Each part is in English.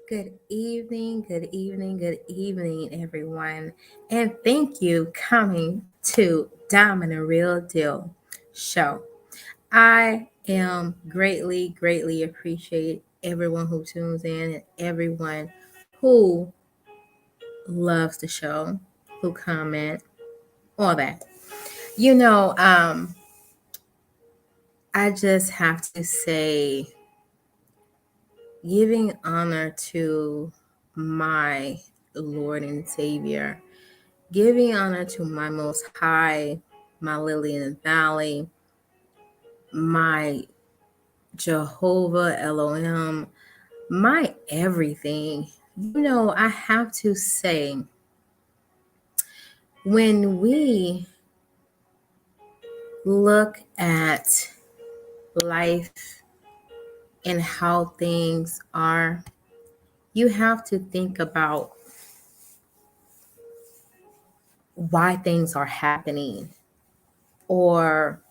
Good evening, good evening, good evening, everyone. And thank you coming to Diamond and Real Deal show. I am greatly appreciate everyone who tunes in and everyone who loves the show, who comment, all that. You know, I just have to say giving honor to my Lord and Savior, giving honor to my Most High, my Lily in the Valley, my Jehovah Elohim, my everything. I have to say, when we look at life and how things are, you have to think about why things are happening, or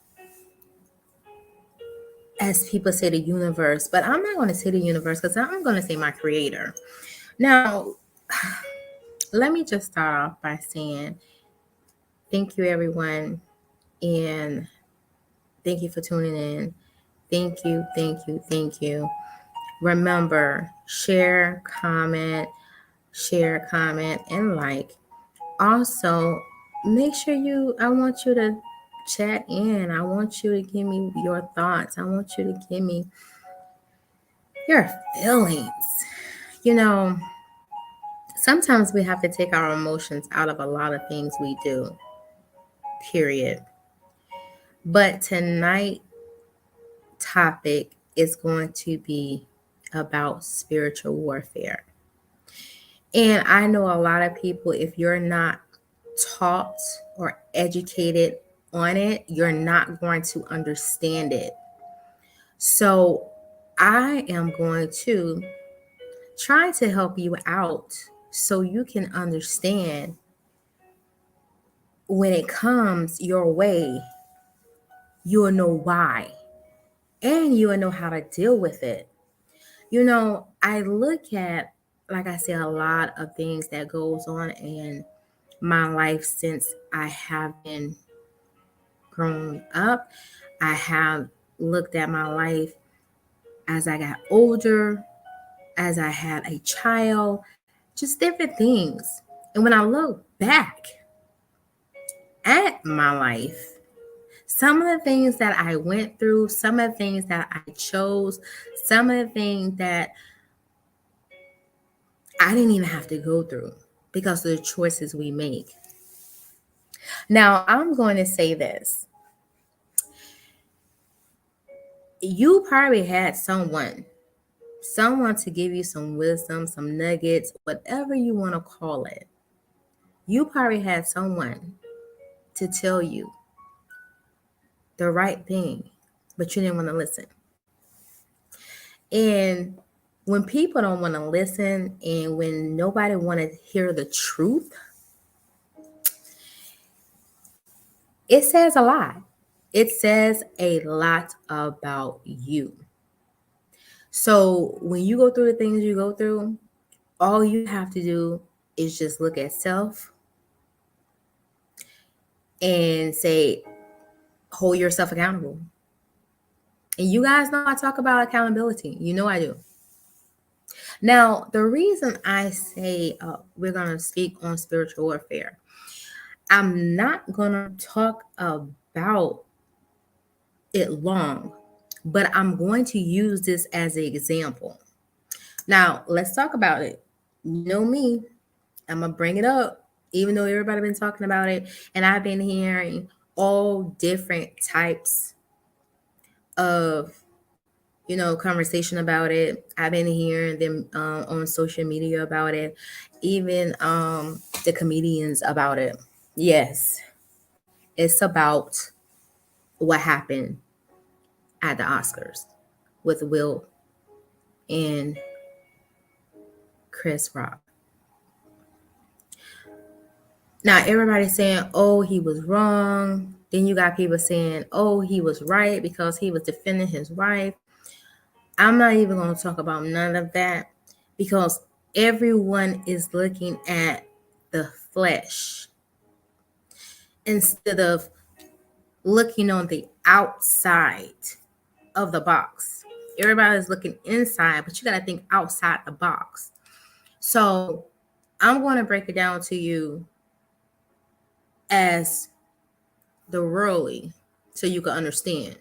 as people say, the universe, but I'm not going to say the universe because I'm going to say my creator. Now, let me just start off by saying thank you, everyone, and thank you for tuning in. Thank you. Remember, share, comment, and like. Also, make sure I want you to chat in. I want you to give me your thoughts. I want you to give me your feelings. You know, sometimes we have to take our emotions out of a lot of things we do, period. But tonight topic is going to be about spiritual warfare. And I know a lot of people, if you're not taught or educated on it, you're not going to understand it. So I am going to try to help you out so you can understand when it comes your way, you'll know why, and you'll know how to deal with it. I look at, like I said, a lot of things that goes on in my life since I have been grown up. I have looked at my life as I got older, as I had a child, just different things. And when I look back at my life, some of the things that I went through, some of the things that I chose, some of the things that I didn't even have to go through because of the choices we make. Now, I'm going to say this. You probably had someone to give you some wisdom, some nuggets, whatever you want to call it. You probably had someone to tell you the right thing, but you didn't want to listen. And when people don't want to listen and when nobody want to hear the truth, it says a lot. It says a lot about you. So when you go through the things you go through, all you have to do is just look at self and say, hold yourself accountable. And you guys know I talk about accountability. You know I do. Now, the reason I say we're going to speak on spiritual warfare, I'm not going to talk about it long, but I'm going to use this as an example. Now, let's talk about it. You know me, I'm going to bring it up, even though everybody been talking about it, and I've been hearing all different types of conversation about it. I've been hearing them on social media about it, even the comedians about it. Yes, it's about what happened at the Oscars with Will and Chris Rock. Now everybody's saying, oh, he was wrong. Then you got people saying, oh, he was right because he was defending his wife. I'm not even going to talk about none of that because everyone is looking at the flesh instead of looking on the outside of the box. Everybody's looking inside, but you got to think outside the box. So I'm going to break it down to you as the worldly so you can understand.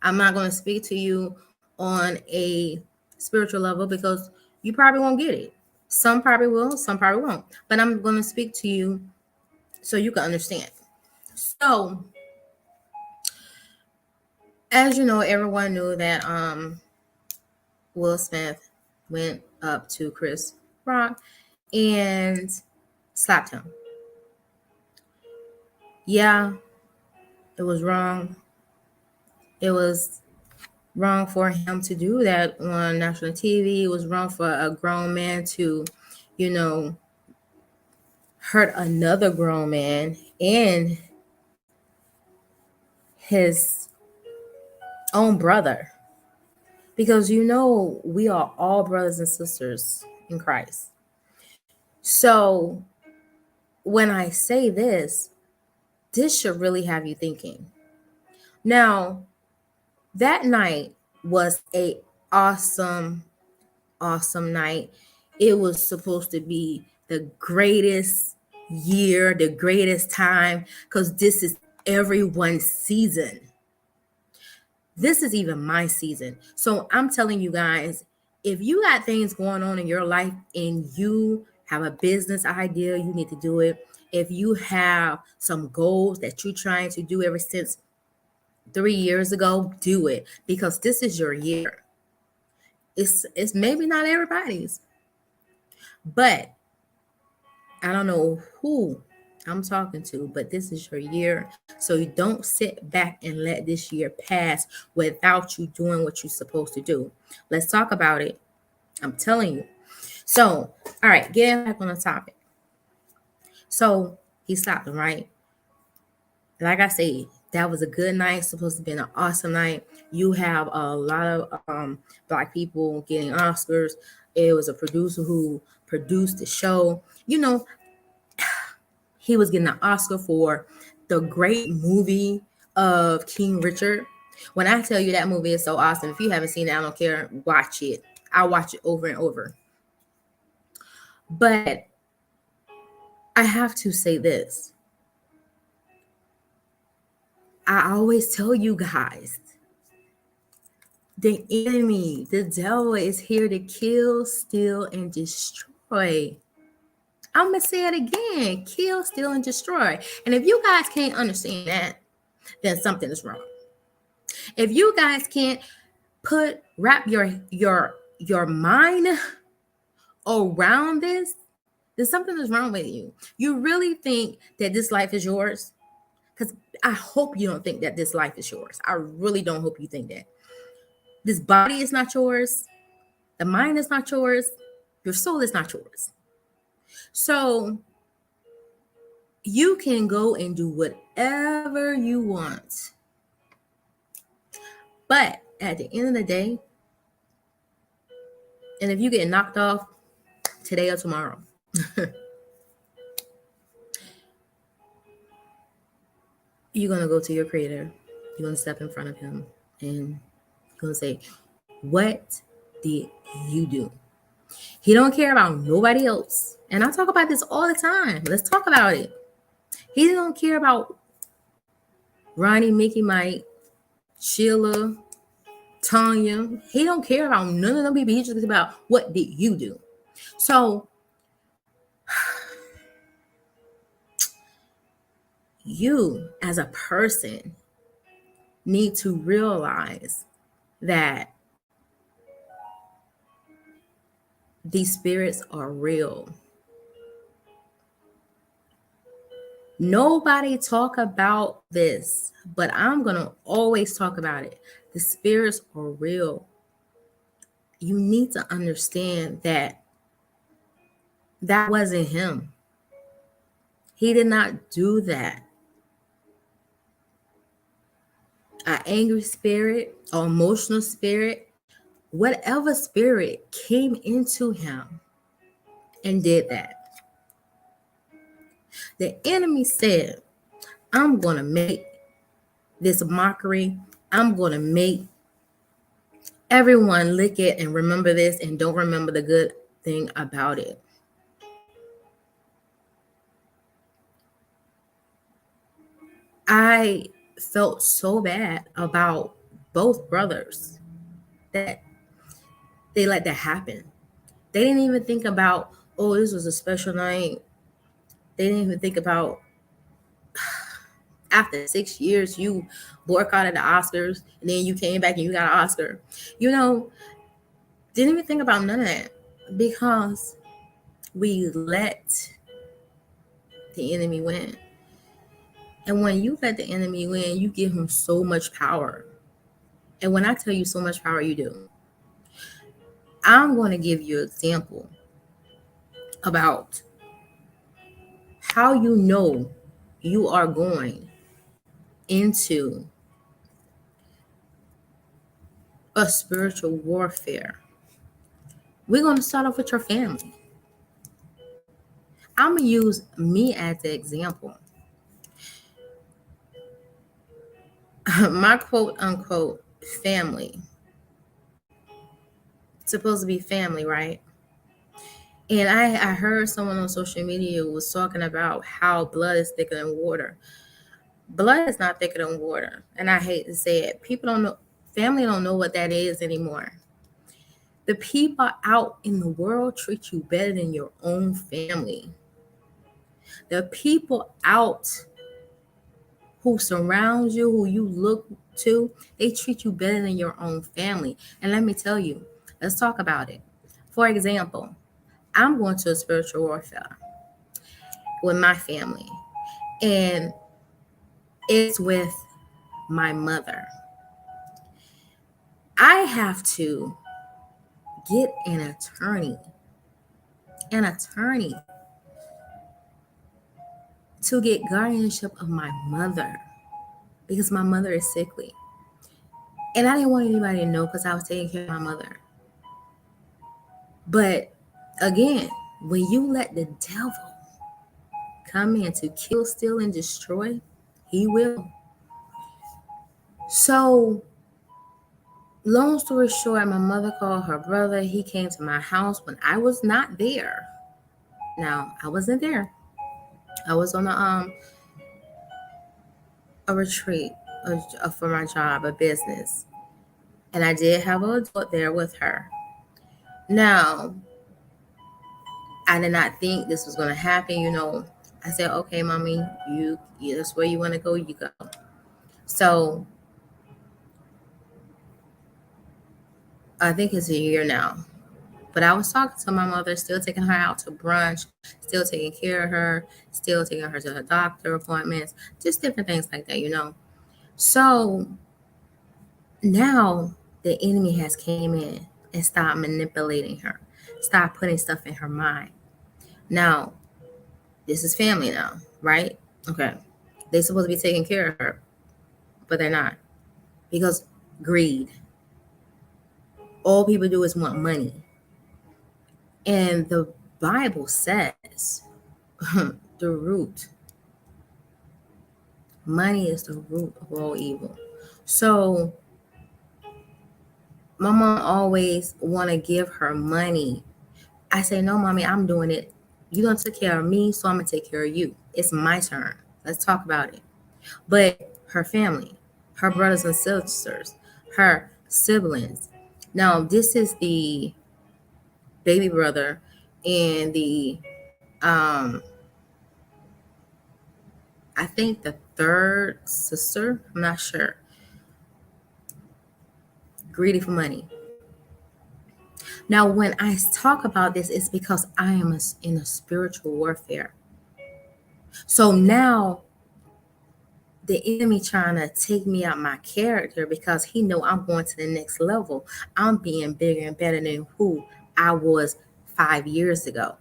I'm not going to speak to you on a spiritual level because you probably won't get it. Some probably will, some probably won't. But I'm going to speak to you so you can understand. So, as you know, everyone knew that Will Smith went up to Chris Rock and slapped him. Yeah, it was wrong. It was wrong for him to do that on national TV. It was wrong for a grown man to, hurt another grown man and his own brother. Because we are all brothers and sisters in Christ. So when I say this should really have you thinking. Now, that night was a awesome night. It was supposed to be the greatest year, the greatest time, because this is everyone's season. This is even my season. So I'm telling you guys, if you got things going on in your life and you have a business idea, you need to do it. If you have some goals that you're trying to do ever since 3 years ago, do it, because this is your year. It's maybe not everybody's, but I don't know who I'm talking to, but this is your year. So you don't sit back and let this year pass without you doing what you're supposed to do. Let's talk about it. I'm telling you. So, all right, getting back on the topic. So he slapped him, right? Like I said, that was a good night. Supposed to be an awesome night. You have a lot of Black people getting Oscars. It was a producer who produced the show. He was getting an Oscar for the great movie of King Richard. When I tell you that movie is so awesome, if you haven't seen it, I don't care. Watch it. I'll watch it over and over. But I have to say this. I always tell you guys, the enemy, the devil is here to kill, steal, and destroy. I'm going to say it again. Kill, steal, and destroy. And if you guys can't understand that, then something is wrong. If you guys can't wrap your mind around this, then something is wrong with you. You really think that this life is yours? Because I hope you don't think that this life is yours. I really don't hope you think that. This body is not yours. The mind is not yours. Your soul is not yours. So you can go and do whatever you want. But at the end of the day, and if you get knocked off today or tomorrow, you're going to go to your creator. You're going to step in front of him and you're going to say, what did you do? He don't care about nobody else. And I talk about this all the time. Let's talk about it. He don't care about Ronnie, Mickey, Mike, Sheila, Tanya. He don't care about none of them people. He's just about what did you do? So you as a person need to realize that these spirits are real. Nobody talk about this, but I'm going to always talk about it. The spirits are real. You need to understand that that wasn't him. He did not do that. An angry spirit or emotional spirit whatever spirit came into him and did that, the enemy said, I'm going to make this mockery. I'm going to make everyone lick it and remember this and don't remember the good thing about it. I felt so bad about both brothers that they let that happen. They didn't even think about, oh, this was a special night. They didn't even think about, after 6 years, you boycotted the Oscars, and then you came back and you got an Oscar. Didn't even think about none of that, because we let the enemy win. And when you let the enemy win, you give him so much power. And when I tell you so much power, you do. I'm going to give you an example about how you know you are going into a spiritual warfare. We're going to start off with your family. I'm going to use me as the example. My quote unquote family, it's supposed to be family, right? And I heard someone on social media was talking about how blood is thicker than water. Blood is not thicker than water. And I hate to say it. People don't know, family don't know what that is anymore. The people out in the world treat you better than your own family. The people out who surround you, who you look to, they treat you better than your own family. And let me tell you, let's talk about it. For example, I'm going to a spiritual warfare with my family, and it's with my mother. I have to get an attorney to get guardianship of my mother, because my mother is sickly. And I didn't want anybody to know, because I was taking care of my mother. But again, when you let the devil come in to kill, steal, and destroy, he will. So, long story short, my mother called her brother. He came to my house when I was not there. Now, I wasn't there. I was on a retreat for my job, a business. And I did have an adult there with her. Now, I did not think this was going to happen. I said, okay, mommy, you that's where you want to go, you go. So I think it's a year now. But I was talking to my mother, still taking her out to brunch, still taking care of her, still taking her to her doctor appointments, just different things like that. So now the enemy has came in and stopped manipulating her, stopped putting stuff in her mind. Now, this is family now, right? Okay. They're supposed to be taking care of her, but they're not, because greed. All people do is want money. And the Bible says the root, money is the root of all evil. So my mom always want to give her money. I say, no, mommy, I'm doing it. You don't take care of me, so I'm going to take care of you. It's my turn. Let's talk about it. But her family, her brothers and sisters, her siblings. Now, this is the baby brother and the, I think the third sister, I'm not sure, greedy for money. Now, when I talk about this, it's because I am in a spiritual warfare. So now the enemy trying to take me out my character, because he know I'm going to the next level. I'm being bigger and better than who I was 5 years ago.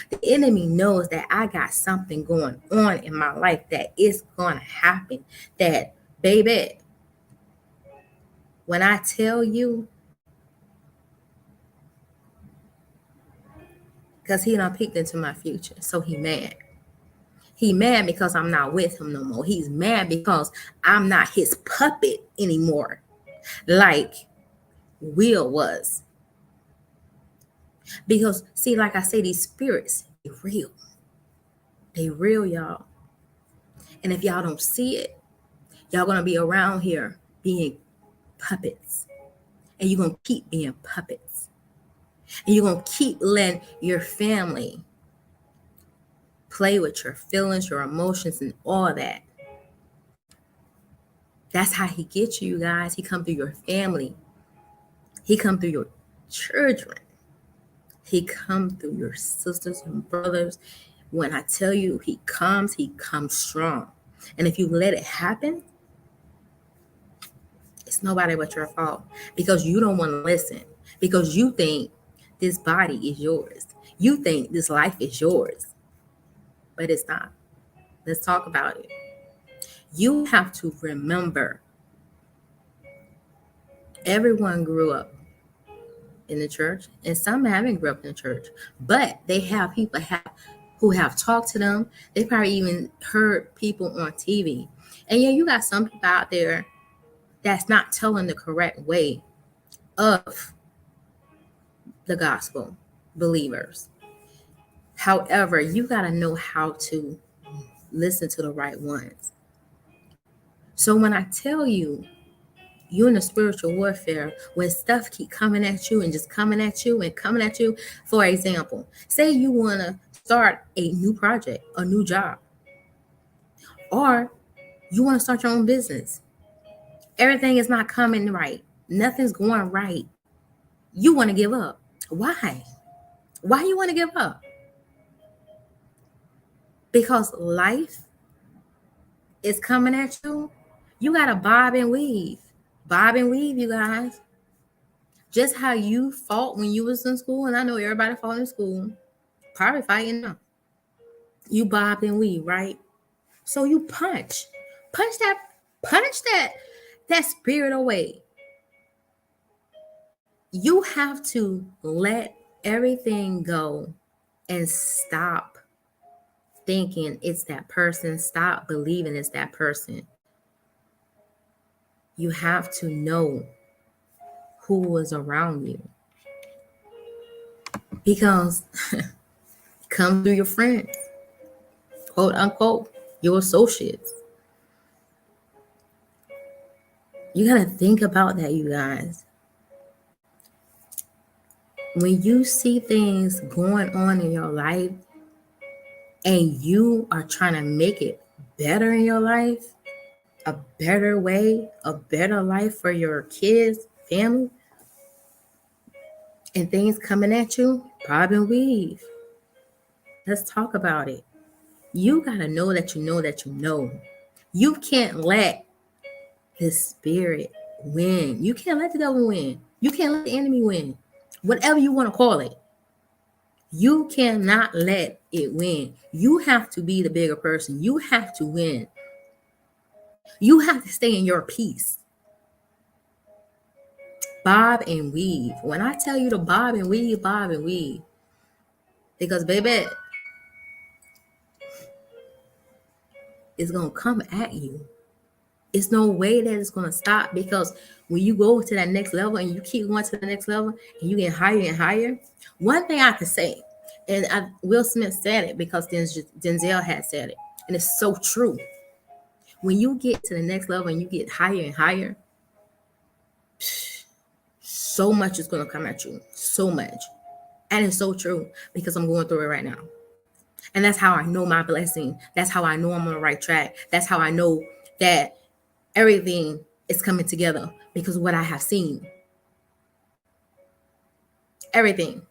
The enemy knows that I got something going on in my life that is going to happen. That, baby, when I tell you, because he done peeked into my future. So he mad. He mad because I'm not with him no more. He's mad because I'm not his puppet anymore, like Will was. Because see, like I say, these spirits, they real. They real, y'all. And if y'all don't see it, y'all gonna be around here being puppets. And you're gonna keep being puppets. And you're gonna keep letting your family play with your feelings, your emotions, and all that. That's how he gets you guys. He come through your family. He come through your children. He come through your sisters and brothers. When I tell you he comes strong. And if you let it happen, it's nobody but your fault, because you don't want to listen, because you think this body is yours. You think this life is yours, but it's not. Let's talk about it. You have to remember, everyone grew up in the church, and some haven't grew up in the church, but they have people who have talked to them. They probably even heard people on TV. And yeah, you got some people out there that's not telling the correct way of the gospel, believers. However, you got to know how to listen to the right ones. So when I tell you, you're in a spiritual warfare, when stuff keep coming at you and just coming at you and coming at you. For example, say you want to start a new project, a new job, or you want to start your own business. Everything is not coming right. Nothing's going right. You want to give up. Why? Why you want to give up? Because life is coming at you. You got to bob and weave. Bob and weave, you guys. Just how you fought when you was in school, and I know everybody fought in school, probably fighting now. You bob and weave, right? So you punch that spirit away. You have to let everything go and stop thinking it's that person. Stop believing it's that person. You have to know who was around you, because come through your friends, quote unquote, your associates. You got to think about that, you guys. When you see things going on in your life and you are trying to make it better in your life, a better way, a better life for your kids, family, and things coming at you, bob and weave. Let's talk about it. You got to know that you know that you know. You can't let the spirit win. You can't let the devil win. You can't let the enemy win. Whatever you want to call it. You cannot let it win. You have to be the bigger person. You have to win. You have to stay in your peace. Bob and weave. When I tell you to bob and weave, bob and weave. Because, baby, it's going to come at you. It's no way that it's going to stop, because when you go to that next level and you keep going to the next level and you get higher and higher, one thing I can say, and Will Smith said it because Denzel had said it, and it's so true. When you get to the next level and you get higher and higher, so much is going to come at you, so much. And it's so true, because I'm going through it right now. And that's how I know my blessing. That's how I know I'm on the right track. That's how I know that everything is coming together, because of what I have seen. Everything.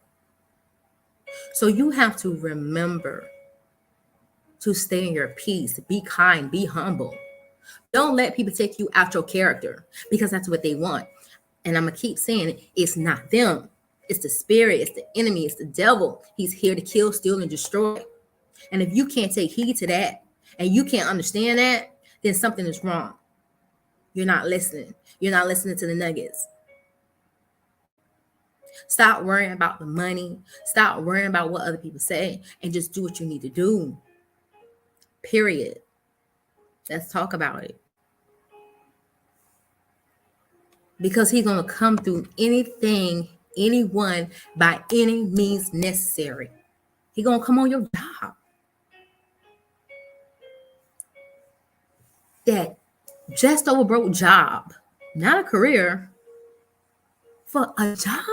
So you have to remember to stay in your peace, be kind, be humble. Don't let people take you out your character, because that's what they want. And I'm going to keep saying it. It's not them. It's the spirit. It's the enemy. It's the devil. He's here to kill, steal, and destroy. And if you can't take heed to that and you can't understand that, then something is wrong. You're not listening. You're not listening to the nuggets. Stop worrying about the money. Stop worrying about what other people say and just do what you need to do. Period. Let's talk about it. Because he's going to come through anything, anyone, by any means necessary. He's going to come on your job. That just over broke job, not a career, for a job.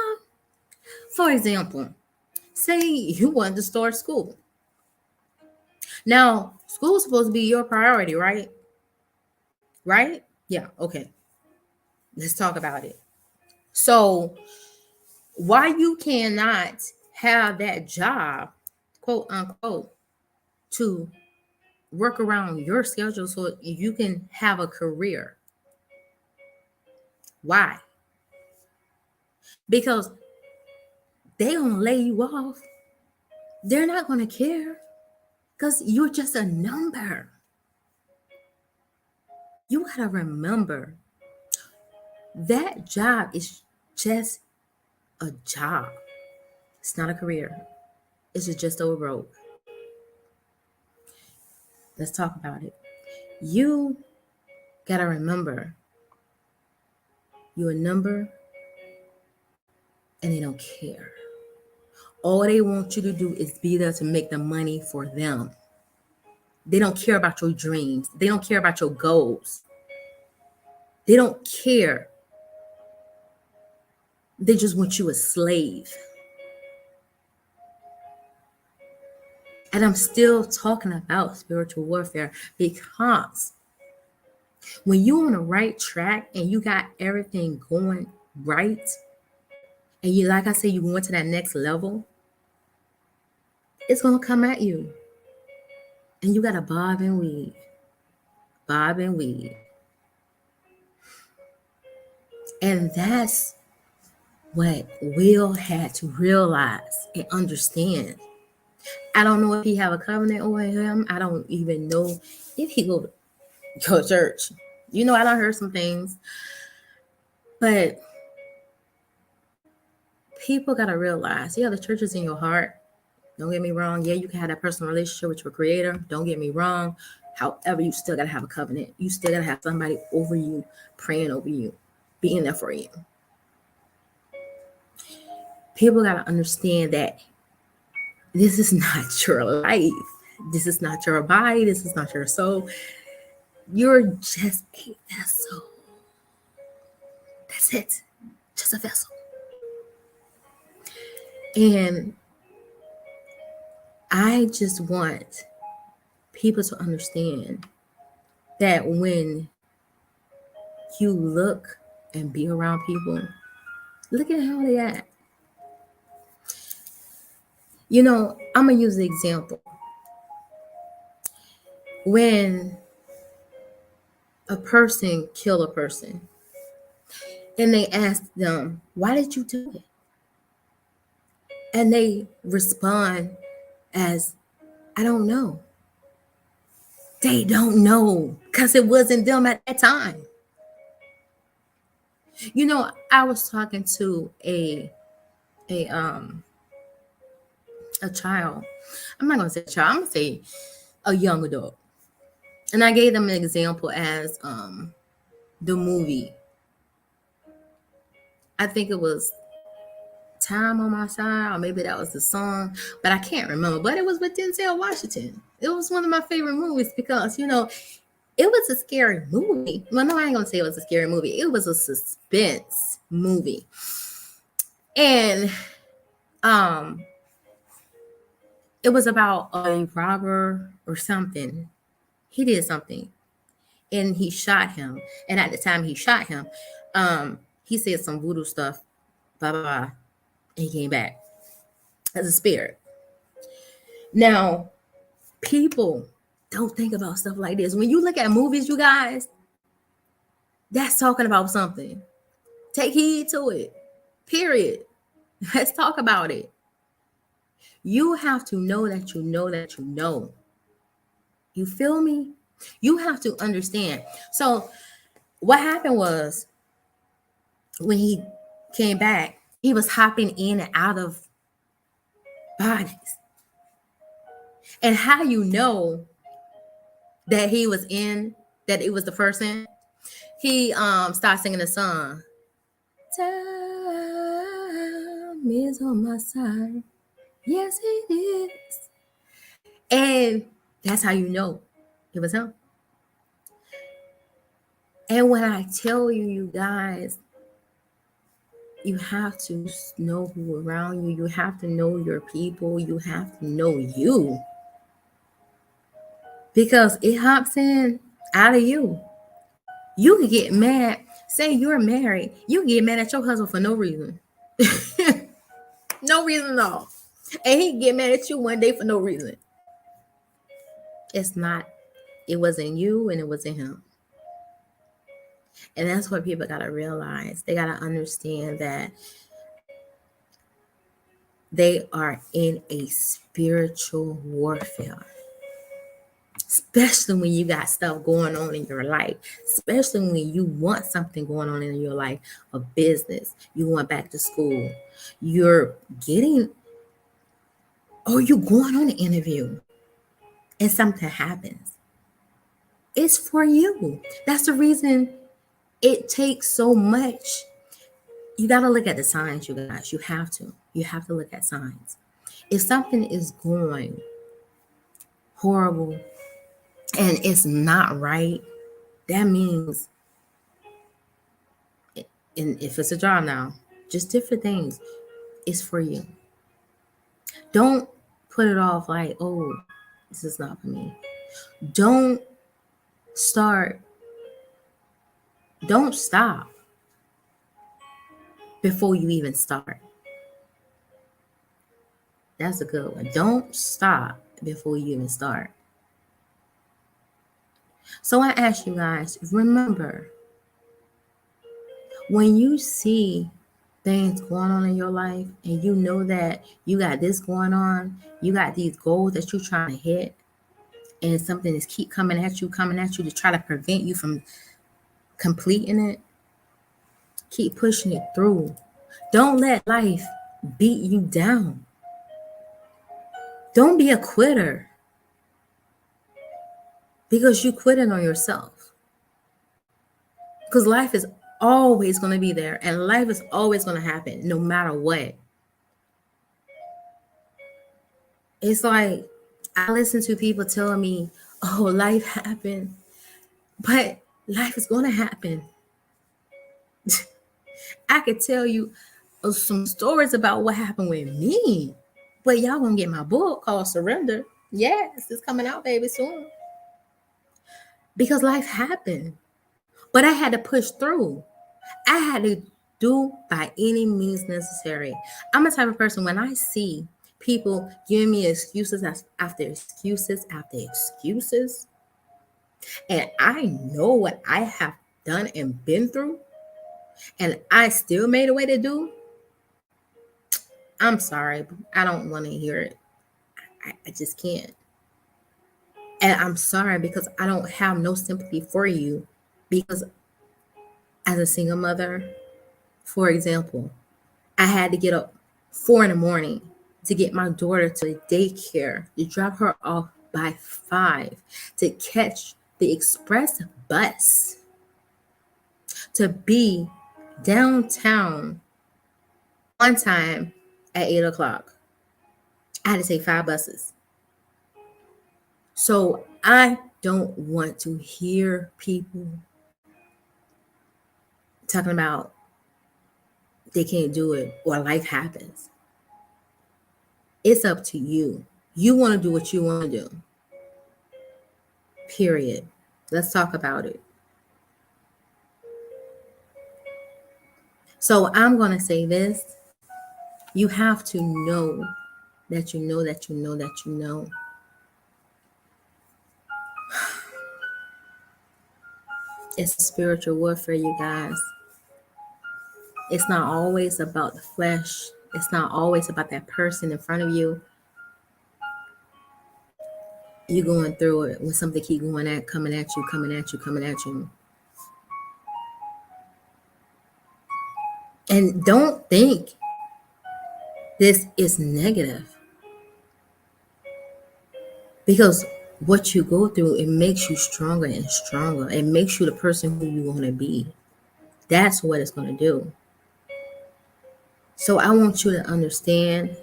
For example, say you want to start school. Now, school is supposed to be your priority, right? Right? Yeah, okay. Let's talk about it. So, why you cannot have that job, quote unquote, to work around your schedule so you can have a career? Why? Because they're going to lay you off. They're not going to care because you're just a number. You got to remember that job is just a job. It's not a career. It's just over broke. Let's talk about it. You got to remember you're a number and they don't care. All they want you to do is be there to make the money for them. They don't care about your dreams. They don't care about your goals. They don't care. They just want you a slave. And I'm still talking about spiritual warfare because when you're on the right track and you got everything going right, and you, like I said, you going to that next level, it's going to come at you. And you got to bob and weave. Bob and weave. And that's what Will had to realize and understand. I don't know if he have a covenant over him. I don't even know if he go to church. You know, I done heard some things. But people got to realize, yeah, the church is in your heart. Don't get me wrong. Yeah, you can have that personal relationship with your creator. Don't get me wrong. However, you still got to have a covenant. You still got to have somebody over you, praying over you, being there for you. People got to understand that this is not your life. This is not your body. This is not your soul. You're just a vessel. That's it. Just a vessel. And I just want people to understand that when you look and be around people, look at how they act. You know, I'm going to use the example. When a person kill a person and they ask them, why did you do it? And they respond as, I don't know. They don't know because it wasn't them at that time. You know, I was talking to a child. I'm not going to say child. I'm going to say a young adult. And I gave them an example as the movie. I think it was Time on My Side, or maybe that was the song, but I can't remember. But it was with Denzel Washington. It was one of my favorite movies because, you know, it was a scary movie. Well, no, I ain't going to say it was a scary movie. It was a suspense movie. And it was about a robber or something. He did something and he shot him. And at the time he shot him, he said some voodoo stuff, blah, blah, blah. And he came back as a spirit. Now, people don't think about stuff like this. When you look at movies, you guys, that's talking about something. Take heed to it. Period. Let's talk about it. You have to know that you know that you know. You feel me? You have to understand. So what happened was when he came back, He was hopping in and out of bodies. And how you know that he was in, that it was the person? He started singing the song. Time is on my side. Yes, it is. And that's how you know it was him. And when I tell you, you guys, you have to know who around you. You have to know your people. You have to know you. Because it hops in out of you. You can get mad. Say you're married. You can get mad at your husband for no reason. No reason at all. And he can get mad at you one day for no reason. It's not. It wasn't you and it wasn't him. And that's what people got to realize. They got to understand that they are in a spiritual warfare. Especially when you got stuff going on in your life. Especially when you want something going on in your life. A business. You went back to school. You're getting, or you're going on an interview. And something happens. It's for you. That's the reason it takes so much. You got to look at the signs, you guys. You have to. You have to look at signs. If something is going horrible and it's not right, that means, and if it's a job now, just different things, it's for you. Don't put it off like, oh, this is not for me. Don't stop before you even start. That's a good one. Don't stop before you even start. So I ask you guys, remember, when you see things going on in your life and you know that you got this going on, you got these goals that you're trying to hit, and something is keep coming at you to try to prevent you from completing it, keep pushing it through. Don't let life beat you down. Don't be a quitter because you quitting on yourself. Because life is always going to be there and life is always going to happen no matter what. It's like I listen to people telling me, oh, life happened, but life is going to happen. I could tell you some stories about what happened with me, but y'all gonna get my book called Surrender. Yes, it's coming out, baby, soon. Because life happened, but I had to push through. I had to do by any means necessary. I'm a type of person, when I see people giving me excuses after excuses after excuses, and I know what I have done and been through, and I still made a way to do, I'm sorry, I don't want to hear it. I just can't. And I'm sorry because I don't have no sympathy for you. Because as a single mother, for example, I had to get up 4 a.m. to get my daughter to daycare, to drop her off by 5, to catch the express bus, to be downtown on time at 8 o'clock. I had to take 5 buses. So I don't want to hear people talking about they can't do it or life happens. It's up to you. You want to do what you want to do. Period. Let's talk about it. So I'm going to say this. You have to know that you know that you know that you know. It's spiritual warfare, you guys. It's not always about the flesh. It's not always about that person in front of you. You're going through it when something keep coming at you. And don't think This is negative because what you go through, it makes you stronger and stronger. It makes you the person who you want to be. That's what it's going to do. So I want you to understand,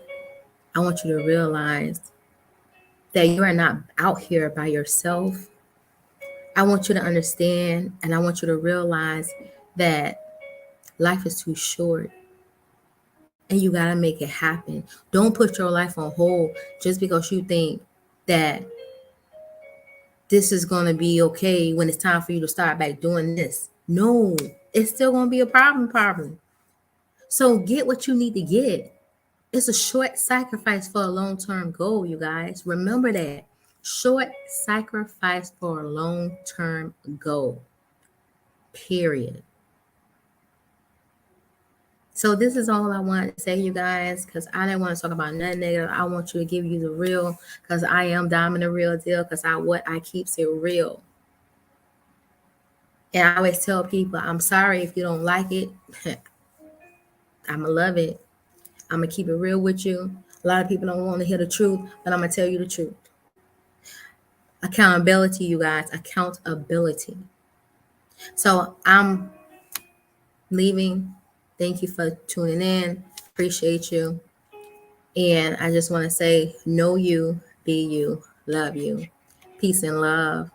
I want you to realize that you are not out here by yourself. I want you to understand and I want you to realize that life is too short and you got to make it happen. Don't put your life on hold just because you think that this is going to be okay when it's time for you to start back doing this. No, it's still going to be a problem. So get what you need to get. It's a short sacrifice for a long-term goal, you guys. Remember that. Short sacrifice for a long-term goal. Period. So this is all I wanted to say, you guys, because I didn't want to talk about nothing negative. I want you to give you the real, because I am Diamond the Real Deal, because I keeps it real. And I always tell people, I'm sorry if you don't like it. I'ma love it. I'm going to keep it real with you. A lot of people don't want to hear the truth, but I'm going to tell you the truth. Accountability, you guys. Accountability. So I'm leaving. Thank you for tuning in. Appreciate you. And I just want to say, know you, be you, love you. Peace and love.